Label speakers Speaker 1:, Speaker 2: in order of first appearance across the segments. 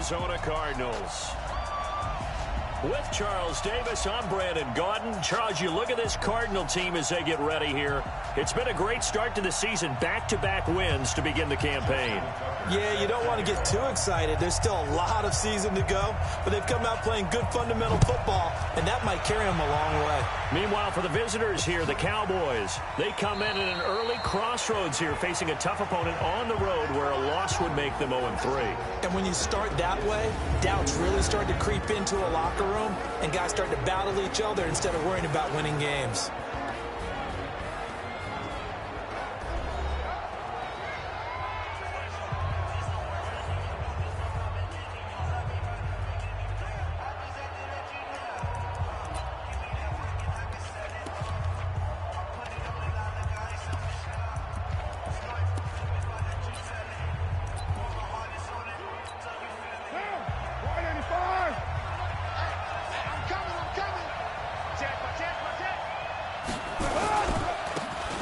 Speaker 1: Arizona Cardinals. With Charles Davis, I'm Brandon Gaudin. Charles, you look at this Cardinal team as they get ready here. It's been a great start to the season, back-to-back wins to begin the campaign.
Speaker 2: Yeah, you don't want to get too excited. There's still a lot of season to go, but they've come out playing good fundamental football, and that might carry them a long way.
Speaker 1: Meanwhile, for the visitors here, the Cowboys, they come in at an early crossroads here, facing a tough opponent on the road where a loss would make them 0-3.
Speaker 2: And when you start that way, doubts really start to creep into a locker room, and guys start to battle each other instead of worrying about winning games.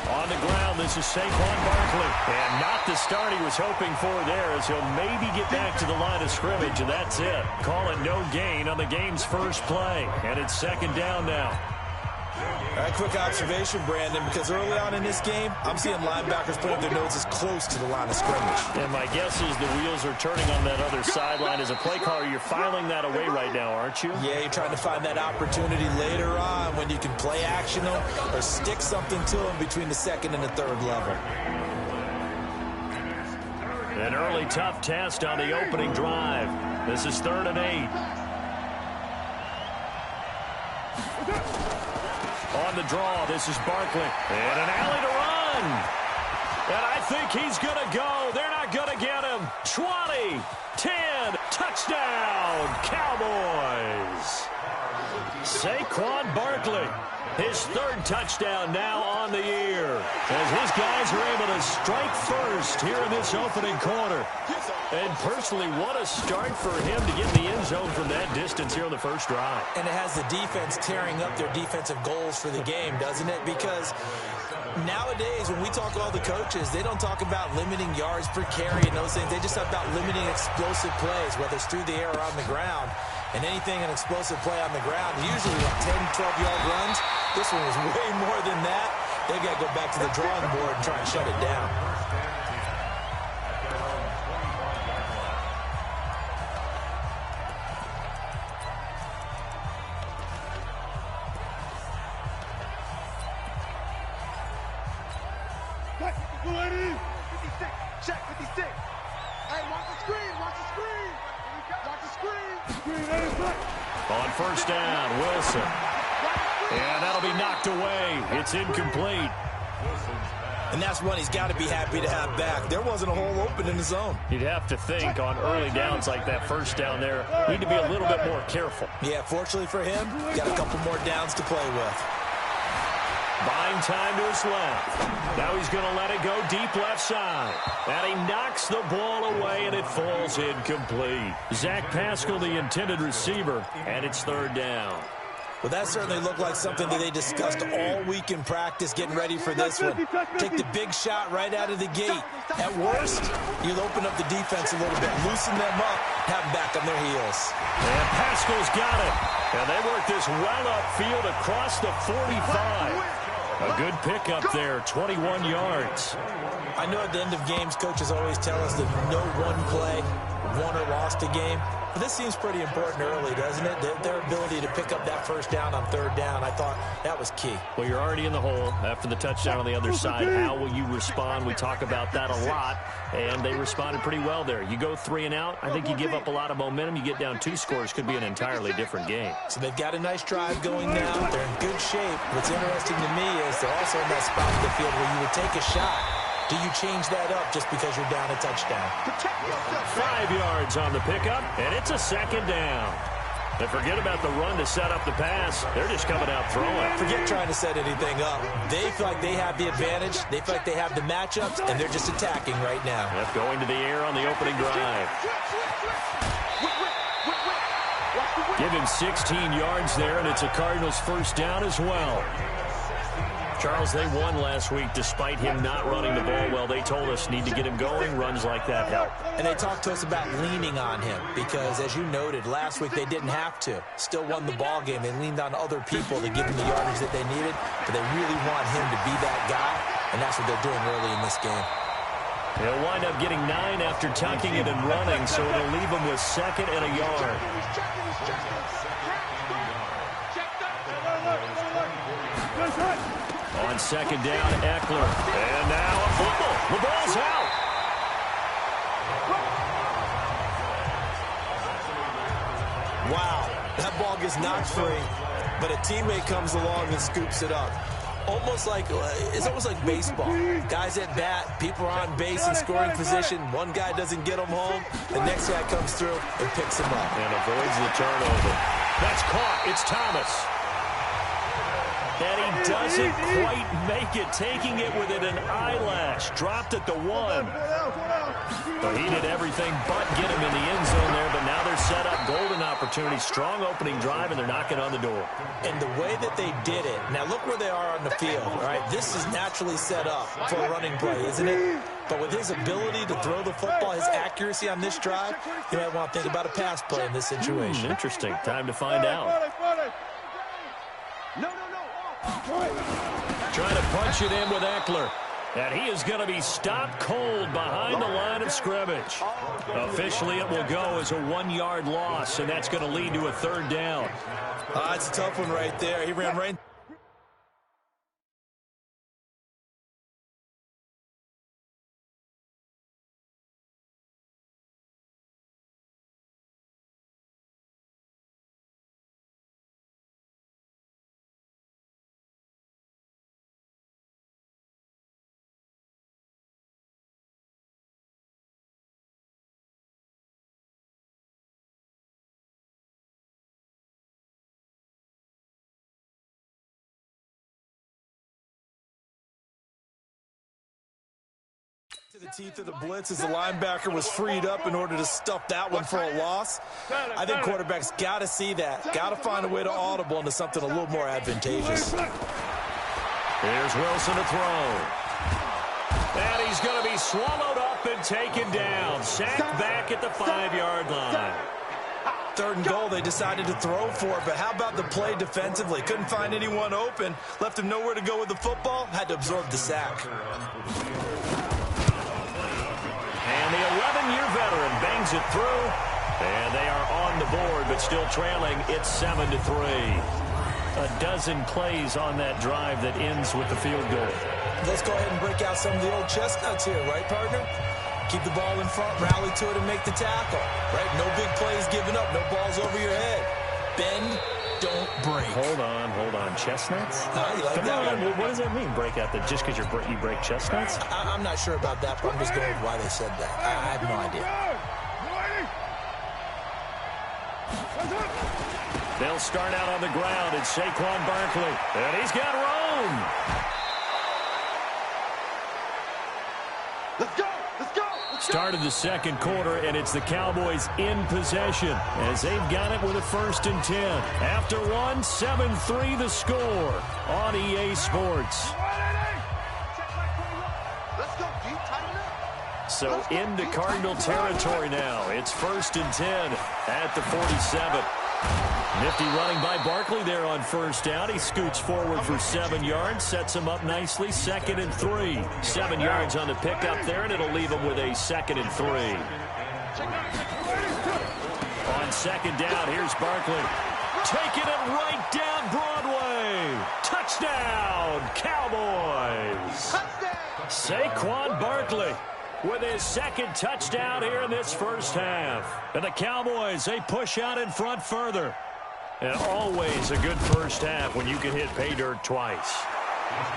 Speaker 1: On the ground, this is Saquon Barkley. And not the start he was hoping for there, as he'll maybe get back to the line of scrimmage, and that's it. Call it no gain on the game's first play. And it's second down now.
Speaker 2: All right, quick observation, Brandon, because early on in this game, I'm seeing linebackers put up their noses close to the line of scrimmage.
Speaker 1: And my guess is the wheels are turning on that other sideline. As a play caller, you're filing that away right now, aren't you?
Speaker 2: Yeah, you're trying to find that opportunity later on when you can play action them or stick something to them between the second and the third level.
Speaker 1: An early tough test on the opening drive. This is 3rd and 8. On the draw, this is Barkley. And an alley to run. And I think he's going to go. They're not going to get him. 20, 10, touchdown, Cowboys. Saquon Barkley, his 3rd touchdown now on the year, as his guys are able to strike first here in this opening quarter. And personally, what a start for him to get in the end zone from that distance here on the first drive.
Speaker 2: And it has the defense tearing up their defensive goals for the game, doesn't it? Because nowadays, when we talk to all the coaches, they don't talk about limiting yards per carry and those things. They just talk about limiting explosive plays, whether it's through the air or on the ground. And anything an explosive play on the ground, usually like 10, 12-yard runs. This one was way more than that. They've got to go back to the drawing board and try and shut it down.
Speaker 3: Check 56. Hey, watch the screen. Watch the screen. Watch the screen.
Speaker 1: On first down, Wilson. And that'll be knocked away. It's incomplete.
Speaker 2: And that's one he's got to be happy to have back. There wasn't a hole open in the zone.
Speaker 1: You'd have to think on early downs like that first down there, need to be a little bit more careful.
Speaker 2: Yeah, fortunately for him, got a couple more downs to play with.
Speaker 1: Buying time to his left. Now he's going to let it go deep left side. And he knocks the ball away, and it falls incomplete. Zach Pascal, the intended receiver, and it's 3rd down.
Speaker 2: Well, that certainly looked like something that they discussed all week in practice, getting ready for this one. Take the big shot right out of the gate. At worst, you'll open up the defense a little bit, loosen them up, have them back on their heels.
Speaker 1: And Pascal's got it. And they work this well upfield across the 45. A good pickup there, 21 yards.
Speaker 2: I know at the end of games, coaches always tell us that no one play won or lost a game. But this seems pretty important early, doesn't it? Their ability to pick up that first down on 3rd down, I thought that was key.
Speaker 1: Well, you're already in the hole after the touchdown on the other side. How will you respond? We talk about that a lot, and they responded pretty well there. You go 3 and out, I think you give up a lot of momentum. You get down 2 scores, could be an entirely different game.
Speaker 2: So they've got a nice drive going now. They're in good shape. What's interesting to me is they're also in that spot in the field where you would take a shot. Do you change that up just because you're down a touchdown?
Speaker 1: 5 yards on the pickup, and it's a 2nd down. And forget about the run to set up the pass. They're just coming out throwing.
Speaker 2: Forget trying to set anything up. They feel like they have the advantage. They feel like they have the matchups, and they're just attacking right now.
Speaker 1: Yep, going to the air on the opening drive. Give him 16 yards there, and it's a Cardinals 1st down as well. Charles, they won last week despite him not running the ball well. They told us need to get him going. Runs like that help.
Speaker 2: And they talked to us about leaning on him because, as you noted, last week they didn't have to. Still won the ball game. They leaned on other people to give them the yardage that they needed, but they really want him to be that guy, and that's what they're doing early in this game.
Speaker 1: They'll wind up getting 9 after tucking it and running, so it'll leave them with 2nd and a yard. On 2nd down, Eckler. And now a fumble. The ball's out.
Speaker 2: Wow, that ball gets knocked free, but a teammate comes along and scoops it up. It's almost like baseball. Guys at bat, people are on base in scoring position. One guy doesn't get them home. The next guy comes through and picks him up.
Speaker 1: And avoids the turnover. That's caught. It's Thomas. And he doesn't quite make it, taking it within an eyelash. Dropped at the 1. But he did everything but get him in the end zone there, but now they're set up. Golden opportunity, strong opening drive, and they're knocking on the door.
Speaker 2: And the way that they did it, now look where they are on the field, all right? This is naturally set up for a running play, isn't it? But with his ability to throw the football, his accuracy on this drive, you might want to think about a pass play in this situation.
Speaker 1: Interesting. Time to find out. Trying to punch it in with Eckler. And he is going to be stopped cold behind the line of scrimmage. Officially, it will go as a 1-yard loss, and that's going to lead to a 3rd down.
Speaker 2: It's a tough one right there. He ran right. To the teeth of the blitz as the linebacker was freed up in order to stuff that one for a loss. I think quarterbacks got to see that. Got to find a way to audible into something a little more advantageous.
Speaker 1: Here's Wilson to throw. And he's going to be swallowed up and taken down. Sacked back at the 5-yard line.
Speaker 2: 3rd and goal, they decided to throw for it, but how about the play defensively? Couldn't find anyone open. Left him nowhere to go with the football. Had to absorb the sack.
Speaker 1: And the 11-year veteran bangs it through. And they are on the board, but still trailing. It's 7-3. A dozen plays on that drive that ends with the field goal.
Speaker 2: Let's go ahead and break out some of the old chestnuts here, right, partner? Keep the ball in front, rally to it, and make the tackle, right? No big plays given up, no balls over your head. Bend, don't break.
Speaker 1: Hold on. Chestnuts?
Speaker 2: You like that one?
Speaker 1: What does that mean, break out? That just because you break chestnuts?
Speaker 2: I'm not sure about that, but I'm just going with why they said that. I have no idea.
Speaker 1: They'll start out on the ground. It's Saquon Barkley. And he's got room.
Speaker 3: Let's go! Let's go!
Speaker 1: Started the 2nd quarter, and it's the Cowboys in possession as they've got it with a 1st and 10. After 7-3 the score on EA Sports.
Speaker 3: Let's go, G. Tighten up.
Speaker 1: So into Cardinal territory now. It's 1st and 10 at the 47. Nifty running by Barkley there on 1st down. He scoots forward for 7 yards, sets him up nicely. 2nd and 3. 7 yards on the pickup there, and it'll leave him with a 2nd and 3. On 2nd down, here's Barkley. Taking it right down Broadway. Touchdown, Cowboys. Saquon Barkley with his 2nd touchdown here in this 1st half. And the Cowboys, they push out in front further. And always a good 1st half when you can hit pay dirt twice.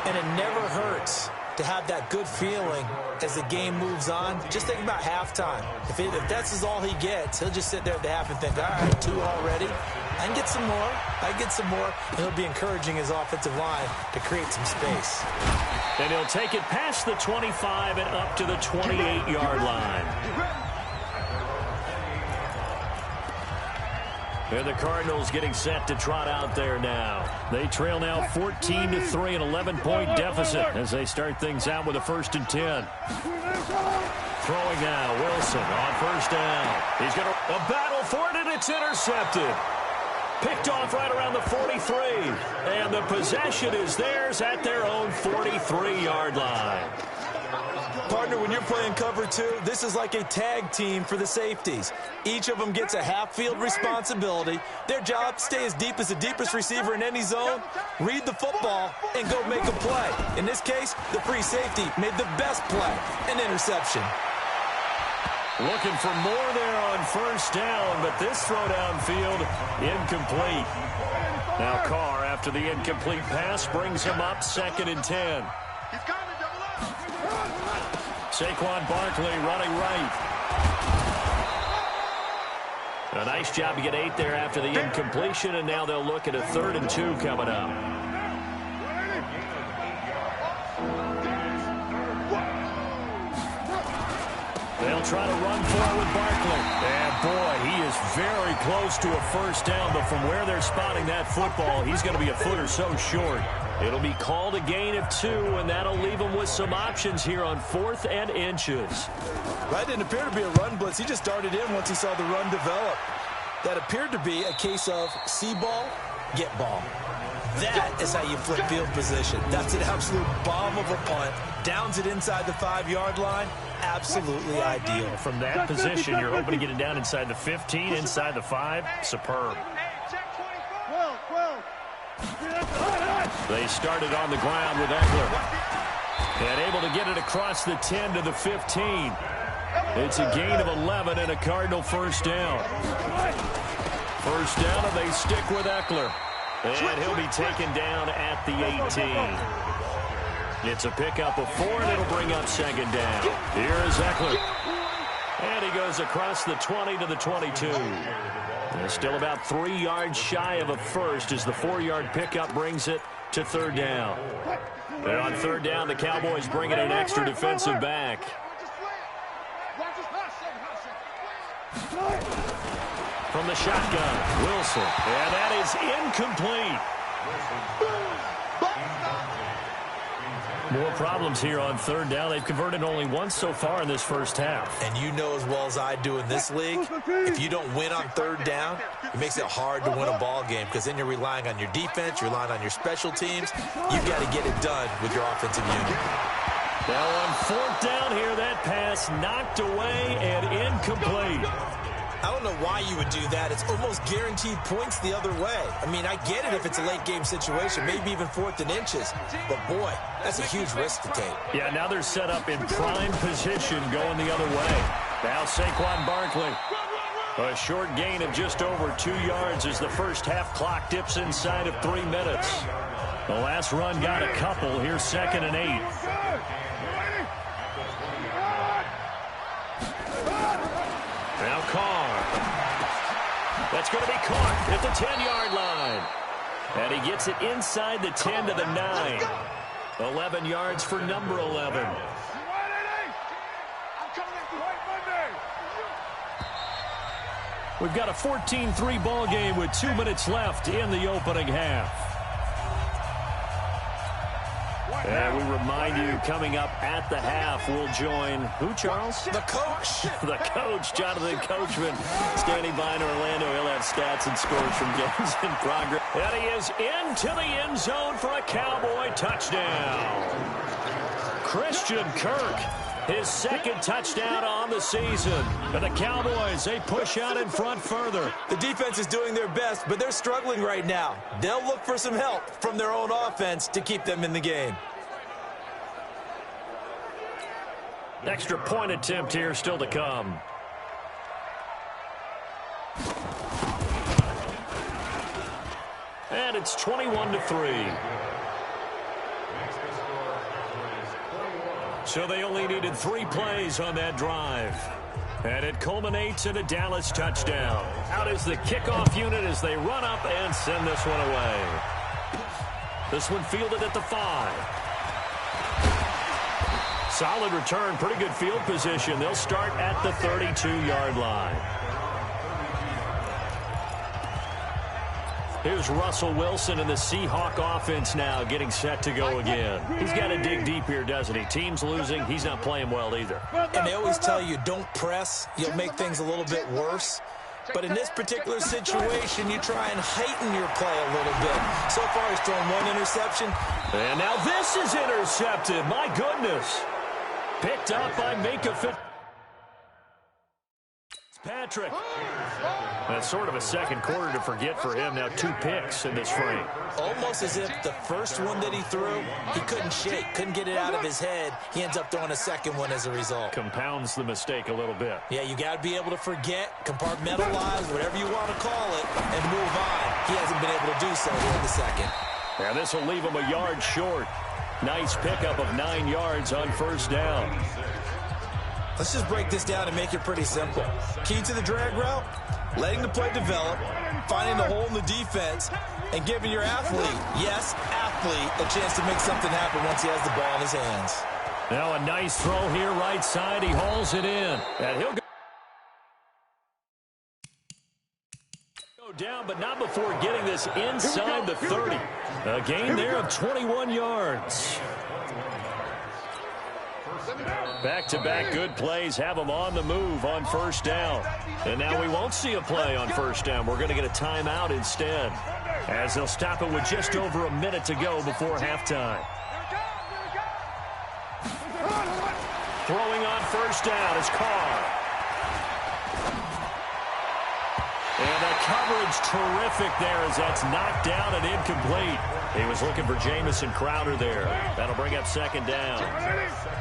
Speaker 2: And it never hurts to have that good feeling as the game moves on. Just think about halftime. If that's all he gets, he'll just sit there at the half and think, all right, 2 already. I can get some more. And he'll be encouraging his offensive line to create some space.
Speaker 1: And he'll take it past the 25 and up to the 28-yard line. And the Cardinals getting set to trot out there now. They trail now 14-3, an 11-point deficit as they start things out with a 1st and 10. Throwing now, Wilson on 1st down. He's got a battle for it, and it's intercepted. Picked off right around the 43. And the possession is theirs at their own 43-yard line.
Speaker 2: Partner, when you're playing cover 2, this is like a tag team for the safeties. Each of them gets a half-field responsibility. Their job, stay as deep as the deepest receiver in any zone, read the football, and go make a play. In this case, the free safety made the best play, an interception.
Speaker 1: Looking for more there on 1st down, but this throw downfield incomplete. Now Carr, after the incomplete pass, brings him up 2nd and 10. Saquon Barkley running right. A nice job to get 8 there after the incompletion, and now they'll look at a 3rd and 2 coming up. They'll try to run forward Barkley. And boy, he is very close to a 1st down, but from where they're spotting that football, he's going to be a foot or so short. It'll be called a gain of 2, and that'll leave him with some options here on 4th and inches.
Speaker 2: That didn't appear to be a run blitz. He just darted in once he saw the run develop. That appeared to be a case of see ball, get ball. That is how you flip field position. That's an absolute bomb of a punt. Downs it inside the 5-yard line. Absolutely ideal.
Speaker 1: From that position, you're hoping to get it down inside the 15, inside the 5. Superb. They started on the ground with Eckler. And able to get it across the 10 to the 15. It's a gain of 11 and a Cardinal 1st down. 1st down, and they stick with Eckler. And he'll be taken down at the 18. It's a pickup of 4, and it'll bring up 2nd down. Here is Eckler. And he goes across the 20 to the 22. They're still about 3 yards shy of a first as the 4-yard pickup brings it to 3rd down. And on 3rd down, the Cowboys bring in an extra defensive back. From the shotgun, Wilson. And that is incomplete. More problems here on 3rd down. They've converted only once so far in this 1st half.
Speaker 2: And you know as well as I do in this league, if you don't win on 3rd down, it makes it hard to win a ball game because then you're relying on your defense, you're relying on your special teams. You've got to get it done with your offensive unit.
Speaker 1: Now on 4th down here, that pass knocked away and incomplete.
Speaker 2: I don't know why you would do that. It's almost guaranteed points the other way. I mean, I get it if it's a late-game situation, maybe even 4th and inches. But, boy, that's a huge risk to take.
Speaker 1: Yeah, now they're set up in prime position going the other way. Now Saquon Barkley. A short gain of just over 2 yards as the 1st half clock dips inside of 3 minutes. The last run got a couple. Here's 2nd and 8. Now Carr. That's going to be caught at the 10-yard line. And he gets it inside the 10 to the 9. 11 yards for number 11. We've got a 14-3 ball game with 2 minutes left in the opening half. And we remind you, coming up at the half, we'll join who, Charles?
Speaker 2: The coach.
Speaker 1: The coach, Jonathan Coachman, standing by in Orlando. He'll have stats and scores from games in progress. And he is into the end zone for a Cowboy touchdown. Christian Kirk, his 2nd touchdown on the season. And the Cowboys, they push out in front further.
Speaker 2: The defense is doing their best, but they're struggling right now. They'll look for some help from their own offense to keep them in the game.
Speaker 1: Extra point attempt here still to come. And it's 21-3. So they only needed 3 plays on that drive. And it culminates in a Dallas touchdown. Out is the kickoff unit as they run up and send this one away. This one fielded at the 5. Solid return, pretty good field position. They'll start at the 32-yard line. Here's Russell Wilson and the Seahawk offense now getting set to go again. He's got to dig deep here, doesn't he? Team's losing. He's not playing well either.
Speaker 2: And they always tell you, don't press. You'll make things a little bit worse. But in this particular situation, you try and heighten your play a little bit. So far, he's thrown one interception.
Speaker 1: And now this is intercepted. My goodness. Picked up by Minka Fitzpatrick. That's sort of a second quarter to forget for him. Now 2 picks in this frame.
Speaker 2: Almost as if the first one that he threw, he couldn't shake, couldn't get it out of his head. He ends up throwing a second one as a result.
Speaker 1: Compounds the mistake a little bit.
Speaker 2: Yeah, you got to be able to forget, compartmentalize, whatever you want to call it, and move on. He hasn't been able to do so here in the second.
Speaker 1: Now this will leave him a yard short. Nice pickup of 9 yards on first down.
Speaker 2: Let's just break this down and make it pretty simple. Key to the drag route, letting the play develop, finding the hole in the defense, and giving your athlete, yes, athlete, a chance to make something happen once he has the ball in his hands.
Speaker 1: Now a nice throw here right side. He hauls it in. And he'll go down, but not before getting this inside the 30. A gain there of 21 yards. Back-to-back good plays have them on the move on first down. And now we won't see a play on first down. We're going to get a timeout instead, as they'll stop it with just over a minute to go before halftime. Throwing on first down is Carr. And the coverage terrific there as that's knocked down and incomplete. He was looking for Jamison Crowder there. That'll bring up second down.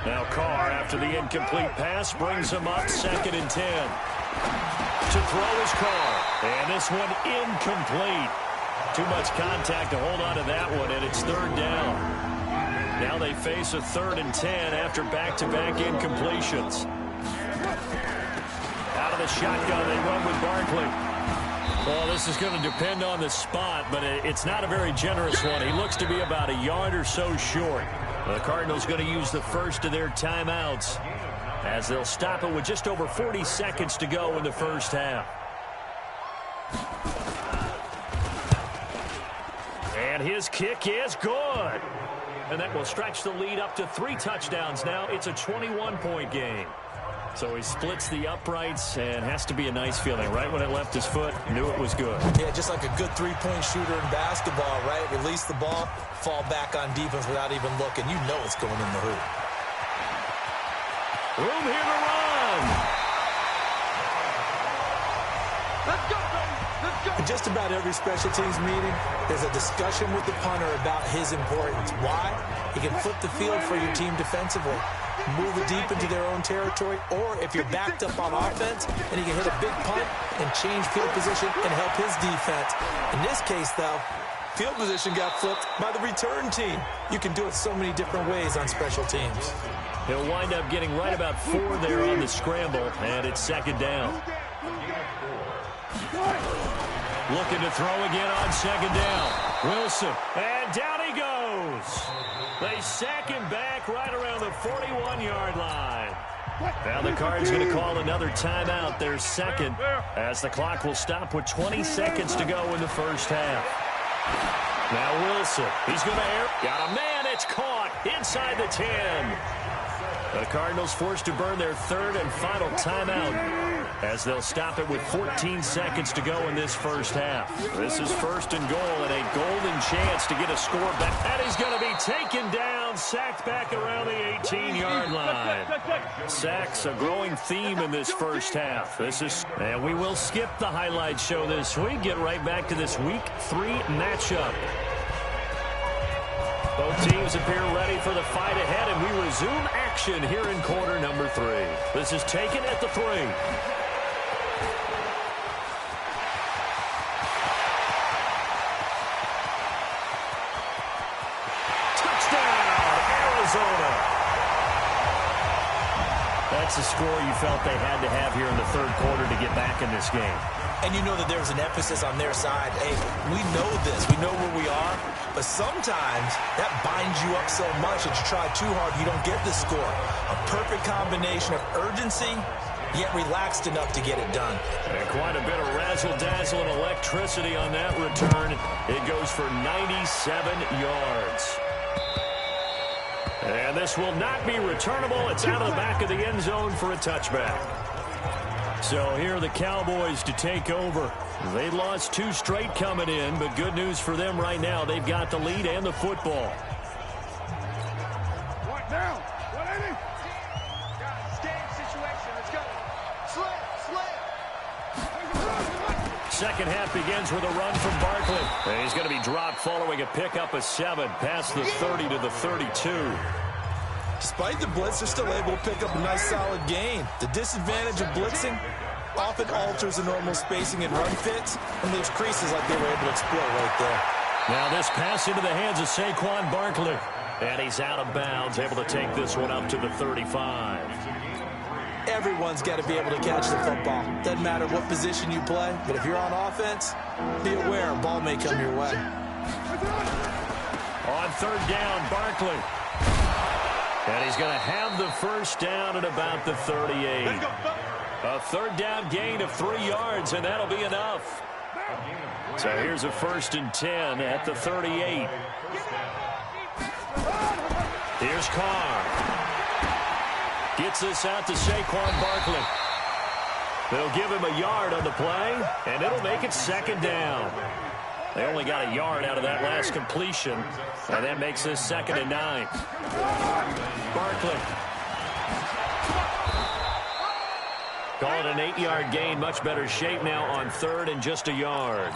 Speaker 1: Now Carr, after the incomplete pass, brings him up 2nd and 10. To throw is Carr. And this one incomplete. Too much contact to hold on to that one, and it's 3rd down. Now they face a 3rd and 10 after back-to-back incompletions. Out of the shotgun, they run with Barkley. Well, this is going to depend on the spot, but it's not a very generous one. He looks to be about a yard or so short. The Cardinals going to use the first of their timeouts as they'll stop it with just over 40 seconds to go in the first half. And his kick is good. And that will stretch the lead up to 3 touchdowns now. It's a 21-point game. So he splits the uprights and has to be a nice feeling. Right when it left his foot, knew it was good.
Speaker 2: Yeah, just like a good 3-point shooter in basketball, right? Release the ball, fall back on defense without even looking. You know it's going in the hoop.
Speaker 1: Room here to run.
Speaker 3: Let's go, baby. Let's go.
Speaker 2: In just about every special teams meeting, there's a discussion with the punter about his importance. Why? He can flip the field for your team defensively, move it deep into their own territory, or if you're backed up on offense, and he can hit a big punt and change field position and help his defense. In this case, though, field position got flipped by the return team. You can do it so many different ways on special teams.
Speaker 1: He'll wind up getting right about 4 there on the scramble, and it's 2nd down. Looking to throw again on 2nd down. Wilson, and down he goes. They sack him back right around the 41-yard line. Now the Cards going to call another timeout, their second, as the clock will stop with 20 seconds to go in the first half. Now Wilson, he's going to air. Got a man, it's caught inside the 10. The Cardinals forced to burn their 3rd and final timeout, as they'll stop it with 14 seconds to go in this first half. This is 1st and goal and a golden chance to get a score back. That is going to be taken down, sacked back around the 18-yard line. Sacks, a growing theme in this first half. And we will skip the highlight show this week. Get right back to this Week 3 matchup. Both teams appear ready for the fight ahead, and we resume action here in quarter number 3. This is taken at the 3. That's a score you felt they had to have here in the 3rd quarter to get back in this game.
Speaker 2: And you know that there's an emphasis on their side. Hey, we know this. We know where we are. But sometimes that binds you up so much that you try too hard, you don't get the score. A perfect combination of urgency yet relaxed enough to get it done.
Speaker 1: And quite a bit of razzle-dazzle and electricity on that return. It goes for 97 yards. And this will not be returnable. It's out of the back of the end zone for a touchback. So here are the Cowboys to take over. They lost 2 straight coming in, but good news for them right now. They've got the lead and the football.
Speaker 3: What now? 180. It's game situation. Let's go. Slant.
Speaker 1: Second half begins with a run from Barkley. And he's going to be dropped following a pickup of 7 past the 30 to the 32.
Speaker 2: Despite the blitz, they're still able to pick up a nice solid gain. The disadvantage of blitzing often alters the normal spacing and run fits and leaves creases like they were able to exploit right there.
Speaker 1: Now this pass into the hands of Saquon Barkley. And he's out of bounds, able to take this one up to the 35.
Speaker 2: Everyone's got to be able to catch the football. Doesn't matter what position you play, but if you're on offense, be aware a ball may come your way.
Speaker 1: On third down, Barkley. And he's going to have the first down at about the 38. A third down gain of 3 yards, and that'll be enough. So here's a 1st and 10 at the 38. Here's Carr. Gets this out to Saquon Barkley. They'll give him a yard on the play, and it'll make it 2nd down. They only got a yard out of that last completion, and that makes this 2nd and 9. Barkley. Call it an 8-yard gain. Much better shape now on 3rd and just a yard.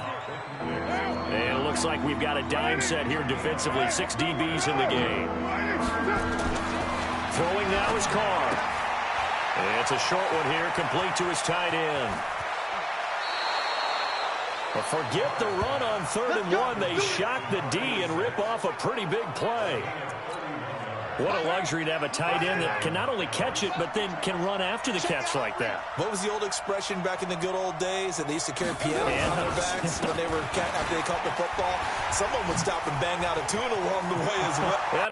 Speaker 1: And it looks like we've got a dime set here defensively. 6 DBs in the game. Throwing now is Carr. And it's a short one here, complete to his tight end. But forget the run on 3rd and 1. They shock the D and rip off a pretty big play. What a luxury to have a tight end that can not only catch it, but then can run after the catch like that.
Speaker 2: What was the old expression back in the good old days that they used to carry pianos on their backs when they were after they caught the football? Someone would stop and bang out a tune along the way as well.